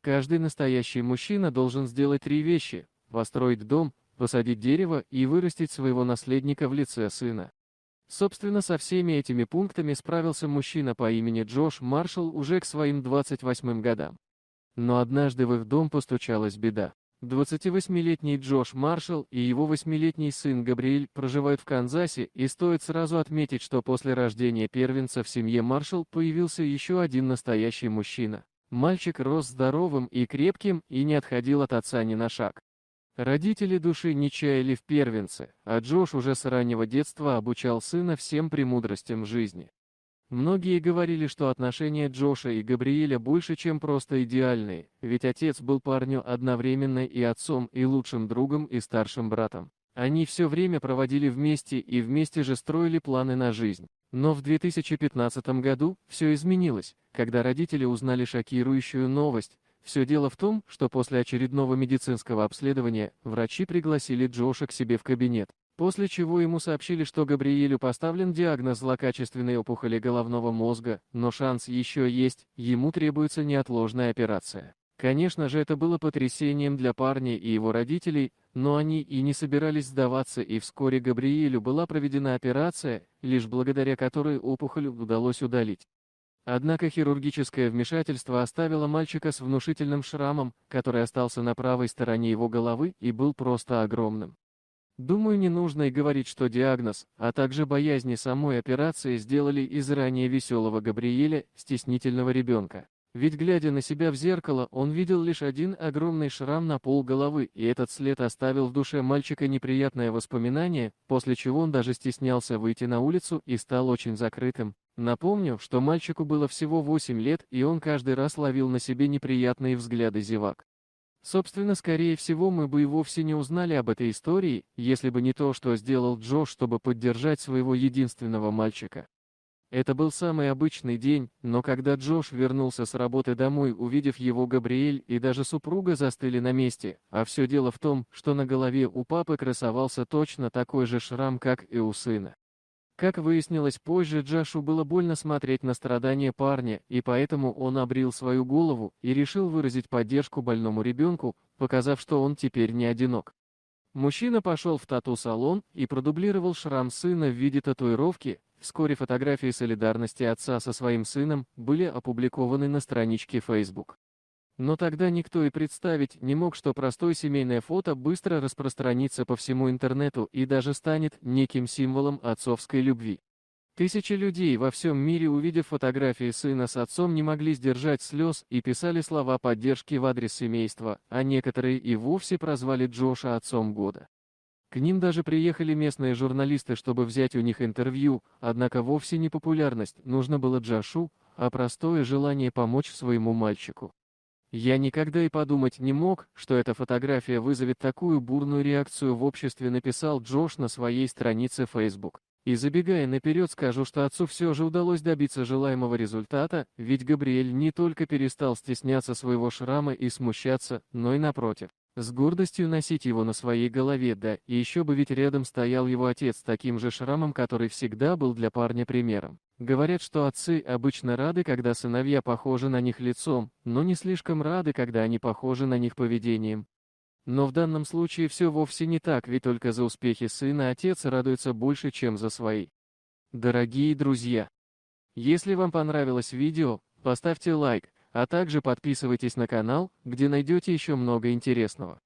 Каждый настоящий мужчина должен сделать три вещи: построить дом, посадить дерево и вырастить своего наследника в лице сына. Собственно, со всеми этими пунктами справился мужчина по имени Джош Маршалл уже к своим 28 годам. Но однажды в их дом постучалась беда. 28-летний Джош Маршалл и его 8-летний сын Габриэль проживают в Канзасе, и стоит сразу отметить, что после рождения первенца в семье Маршалл появился еще один настоящий мужчина. Мальчик рос здоровым и крепким и не отходил от отца ни на шаг. Родители души не чаяли в первенце, а Джош уже с раннего детства обучал сына всем премудростям жизни. Многие говорили, что отношения Джоша и Габриэля больше, чем просто идеальные, ведь отец был парню одновременно и отцом, и лучшим другом, и старшим братом. Они все время проводили вместе и вместе же строили планы на жизнь. Но в 2015 году все изменилось, когда родители узнали шокирующую новость. Все дело в том, что после очередного медицинского обследования врачи пригласили Джоша к себе в кабинет, после чего ему сообщили, что Габриэлю поставлен диагноз злокачественной опухоли головного мозга, но шанс еще есть, ему требуется неотложная операция. Конечно же, это было потрясением для парня и его родителей, но они и не собирались сдаваться, и вскоре Габриэлю была проведена операция, лишь благодаря которой опухоль удалось удалить. Однако хирургическое вмешательство оставило мальчика с внушительным шрамом, который остался на правой стороне его головы и был просто огромным. Думаю, не нужно и говорить, что диагноз, а также боязни самой операции сделали из ранее веселого Габриэля стеснительного ребенка. Ведь, глядя на себя в зеркало, он видел лишь один огромный шрам на пол головы, и этот след оставил в душе мальчика неприятное воспоминание, после чего он даже стеснялся выйти на улицу и стал очень закрытым. Напомню, что мальчику было всего 8 лет, и он каждый раз ловил на себе неприятные взгляды зевак. Собственно, скорее всего, мы бы и вовсе не узнали об этой истории, если бы не то, что сделал Джош, чтобы поддержать своего единственного мальчика. Это был самый обычный день, но когда Джош вернулся с работы домой, увидев его, Габриэль и даже супруга застыли на месте, а все дело в том, что на голове у папы красовался точно такой же шрам, как и у сына. Как выяснилось позже, Джошу было больно смотреть на страдания парня, и поэтому он обрил свою голову и решил выразить поддержку больному ребенку, показав, что он теперь не одинок. Мужчина пошел в тату-салон и продублировал шрам сына в виде татуировки. Вскоре фотографии солидарности отца со своим сыном были опубликованы на страничке Facebook. Но тогда никто и представить не мог, что простое семейное фото быстро распространится по всему интернету и даже станет неким символом отцовской любви. Тысячи людей во всем мире, увидев фотографии сына с отцом, не могли сдержать слез и писали слова поддержки в адрес семейства, а некоторые и вовсе прозвали Джоша отцом года. К ним даже приехали местные журналисты, чтобы взять у них интервью, однако вовсе не популярность нужно было Джошу, а простое желание помочь своему мальчику. Я никогда и подумать не мог, что эта фотография вызовет такую бурную реакцию в обществе, написал Джош на своей странице Facebook. И забегая наперед, скажу, что отцу все же удалось добиться желаемого результата, ведь Габриэль не только перестал стесняться своего шрама и смущаться, но и напротив, с гордостью носить его на своей голове, да, и еще бы, ведь рядом стоял его отец с таким же шрамом, который всегда был для парня примером. Говорят, что отцы обычно рады, когда сыновья похожи на них лицом, но не слишком рады, когда они похожи на них поведением. Но в данном случае все вовсе не так, ведь только за успехи сына отец радуется больше, чем за свои. Дорогие друзья, если вам понравилось видео, поставьте лайк, а также подписывайтесь на канал, где найдете еще много интересного.